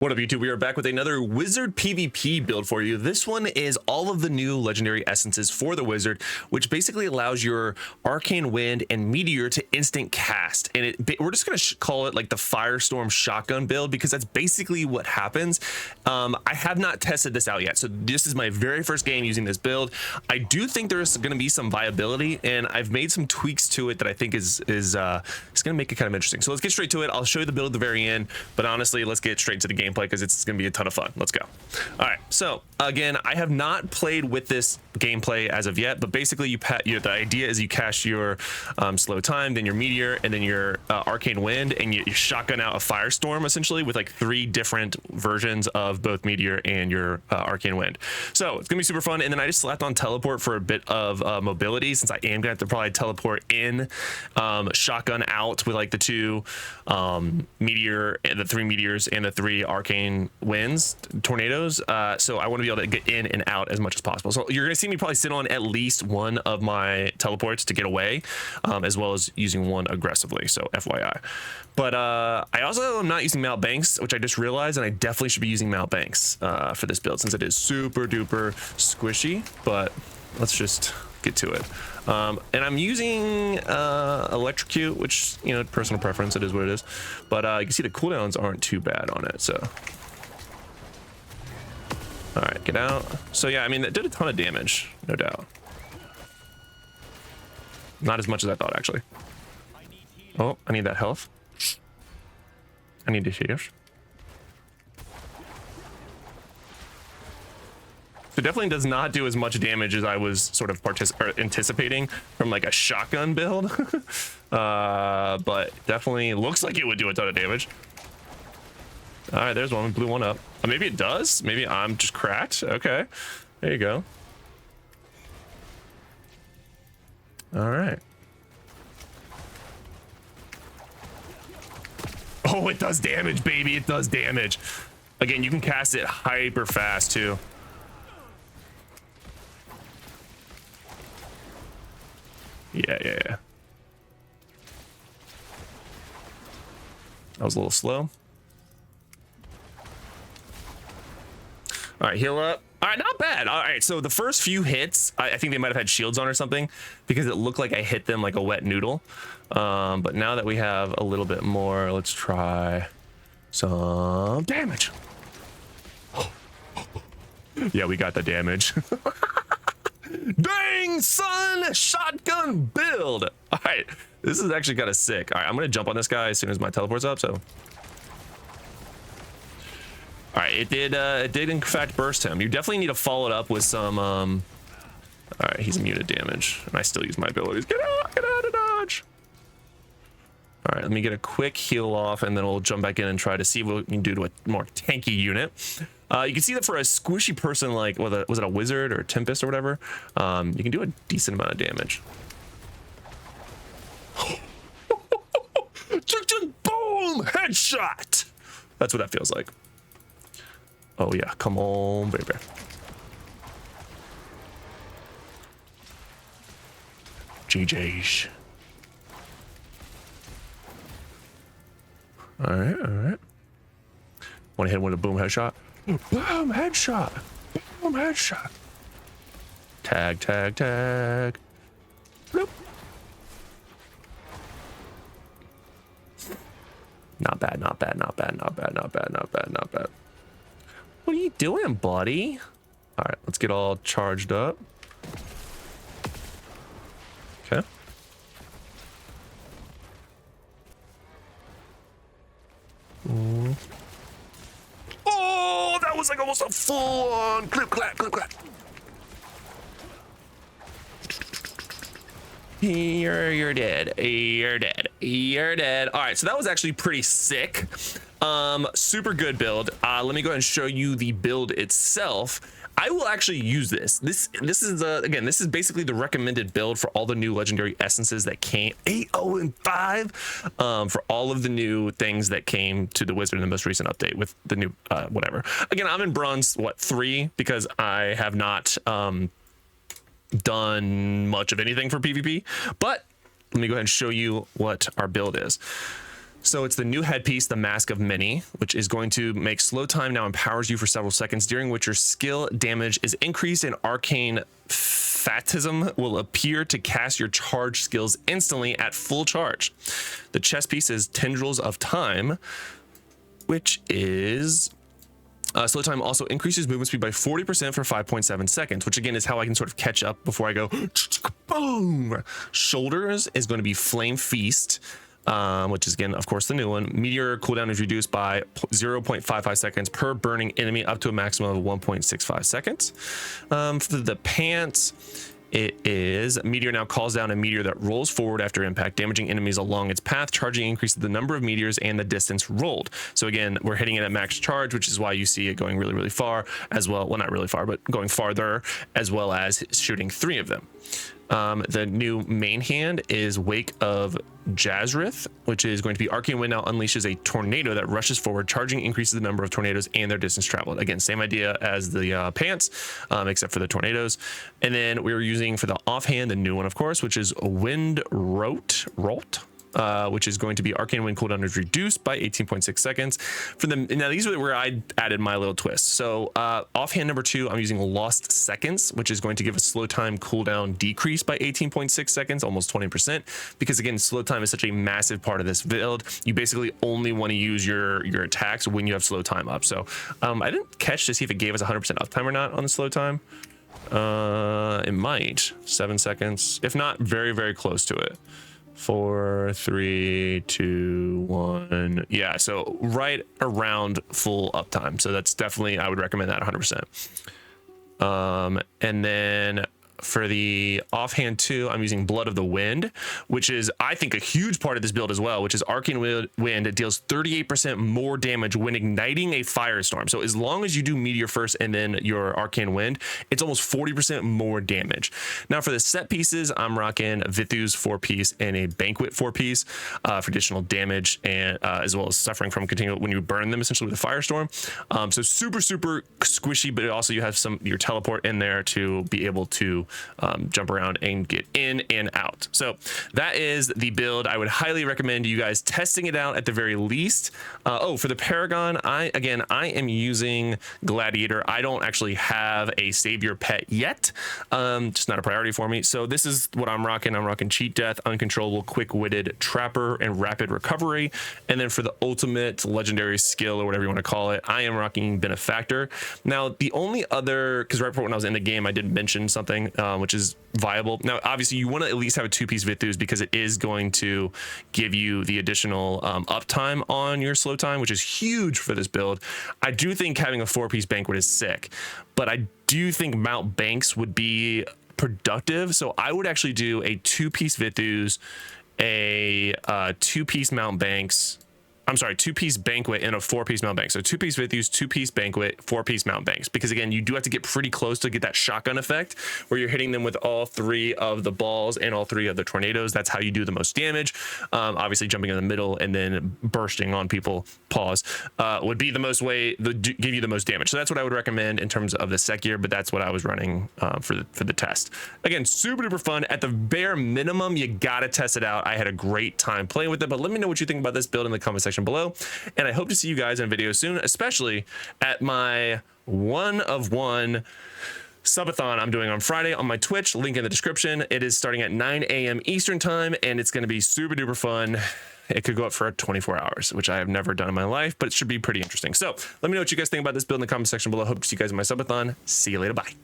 What up, YouTube? We are back with another Wizard PvP build for you. This one is all of the new legendary essences for the Wizard, which basically allows your Arcane Wind and Meteor to instant cast. And we're just going to call it like the Firestorm Shotgun build because that's basically what happens. I have not tested this out yet, so this is my very first game using this build. I do think there's going to be some viability, and I've made some tweaks to it that I think is going to make it kind of interesting. So let's get straight to it. I'll show you the build at the very end, but honestly, let's get straight to the game because it's going to be a ton of fun. Let's go. All right, so again, I have not played with this gameplay as of yet, but basically the idea is you cast your slow time, then your meteor, and then your arcane wind, and you shotgun out a firestorm essentially with like 3 different versions of both meteor and your arcane wind. So it's gonna be super fun. And then I just slapped on teleport for a bit of mobility, since I am gonna have to probably teleport in, shotgun out with like the 2 meteor and the 3 meteors and the 3 arcane winds, tornadoes. So I want to be able to get in and out as much as possible. So you're gonna see me probably sit on at least one of my teleports to get away, as well as using one aggressively, so FYI. But I also am not using Mount Banks, which I just realized, and I definitely should be using Mount Banks for this build since it is super duper squishy. But let's just get to it. And I'm using Electrocute, which, you know, personal preference, it is what it is. But you can see the cooldowns aren't too bad on it, so. All right, get out. So yeah, I mean, that did a ton of damage, no doubt. Not as much as I thought, actually. Oh, I need that health. I need to heal. So it definitely does not do as much damage as I was sort of anticipating from like a shotgun build. But definitely looks like it would do a ton of damage. All right, there's one. We blew one up. Maybe it does. Maybe I'm just cracked. Okay, there you go. All right. Oh, it does damage, baby. It does damage. Again, you can cast it hyper fast too. Yeah. That was a little slow. All right, heal up. All right, not bad. All right, so the first few hits, I think they might have had shields on or something because it looked like I hit them like a wet noodle. But now that we have a little bit more, let's try some damage. Yeah, we got the damage. Dang, son, shotgun build. All right, this is actually kind of sick. All right, I'm gonna jump on this guy as soon as my teleport's up, so. All right, it did in fact burst him. You definitely need to follow it up with some, all right, he's immune to damage, and I still use my abilities. Get out of dodge. All right, let me get a quick heal off, and then we'll jump back in and try to see what we can do to a more tanky unit. You can see that for a squishy person, like, was it a wizard or a tempest or whatever, you can do a decent amount of damage. Boom, headshot. That's what that feels like. Oh yeah, come on, baby. GG's. All right. Want to hit one with a boom headshot? Boom headshot. Boom headshot. Tag. Bloop. Not bad. What are you doing, buddy? All right, let's get all charged up. Okay. Oh, that was like almost a full-on clip clap. You're dead. All right, so that was actually pretty sick. Super good build. Let me go ahead and show you the build itself. I will actually use this. This is again, this is basically the recommended build for all the new legendary essences that came 8, 0, and 5 for all of the new things that came to the Wizard in the most recent update with the new whatever. Again, I'm in bronze 3 because I have not done much of anything for PvP, but let me go ahead and show you what our build is. So it's the new headpiece, the Mask of Many, which is going to make slow time now empowers you for several seconds, during which your skill damage is increased, and arcane Fatism will appear to cast your charge skills instantly at full charge. The chest piece is Tendrils of Time, which is slow time also increases movement speed by 40% for 5.7 seconds, which again is how I can sort of catch up before I go boom. Shoulders is going to be Flame Feast, which is again, of course, the new one. Meteor cooldown is reduced by 0.55 seconds per burning enemy, up to a maximum of 1.65 seconds. For the pants, it is Meteor now calls down a meteor that rolls forward after impact, damaging enemies along its path. Charging increases the number of meteors and the distance rolled. So again, we're hitting it at max charge, which is why you see it going really, really far as well. Well, not really far, but going farther, as well as shooting 3 of them. The new main hand is Wake of Jazrith, which is going to be Arcane Wind now unleashes a tornado that rushes forward. Charging increases the number of tornadoes and their distance traveled. Again, same idea as the pants, except for the tornadoes. And then we were using for the offhand, the new one, of course, which is Wind Rolt, which is going to be Arcane Wind cooldown is reduced by 18.6 seconds. For the now, these are where I added my little twist. So offhand number 2, I'm using Lost Seconds, which is going to give a slow time cooldown decrease by 18.6 seconds, almost 20%. Because again, slow time is such a massive part of this build. You basically only want to use your attacks when you have slow time up. So I didn't catch to see if it gave us 100% uptime or not on the slow time. It might 7 seconds, if not very, very close to it. 4, 3, 2, 1. Yeah, so right around full uptime. So that's definitely, I would recommend that 100%. And then for the offhand 2, I'm using Blood of the Wind, which is, I think, a huge part of this build as well, which is Arcane Wind. It deals 38% more damage when igniting a firestorm. So as long as you do Meteor first and then your Arcane Wind, it's almost 40% more damage. Now for the set pieces, I'm rocking Vithu's 4-piece and a Banquet 4-piece for additional damage, and as well as suffering from continual when you burn them essentially with a firestorm. So super, super squishy, but also you have your teleport in there to be able to jump around and get in and out. So that is the build. I would highly recommend you guys testing it out at the very least. For the Paragon, I am using Gladiator. I don't actually have a Savior pet yet. Just not a priority for me. So this is what I'm rocking. I'm rocking Cheat Death, Uncontrollable, Quick-Witted, Trapper, and Rapid Recovery. And then for the ultimate legendary skill, or whatever you want to call it, I am rocking Benefactor. Now, the only other, because right before when I was in the game, I did mention something which is viable. Now, obviously, you want to at least have a 2-piece Vithus because it is going to give you the additional uptime on your slow time, which is huge for this build. I do think having a 4-piece Banquet is sick, but I do think Mount Banks would be productive. So I would actually do a 2-piece Vithus, a 2-piece Mount Banks. I'm sorry, 2-piece Banquet and a 4-piece Mount Banks. So 2-piece Vithus, 2-piece Banquet, 4-piece Mount Banks. Because again, you do have to get pretty close to get that shotgun effect where you're hitting them with all 3 of the balls and all 3 of the tornadoes. That's how you do the most damage. Obviously, jumping in the middle and then bursting on people, pause, would be the most way to give you the most damage. So that's what I would recommend in terms of the set gear, but that's what I was running for the test. Again, super duper fun. At the bare minimum, you gotta test it out. I had a great time playing with it, but let me know what you think about this build in the comment section below, and I hope to see you guys in video soon, especially at my 1-of-1 subathon I'm doing on Friday on my Twitch, link in the description. It is starting at 9 a.m. Eastern time, and it's going to be super duper fun. It could go up for 24 hours, which I have never done in my life, but it should be pretty interesting. So let me know what you guys think about this build in the comment section below. Hope to see you guys in my subathon. See you later. Bye.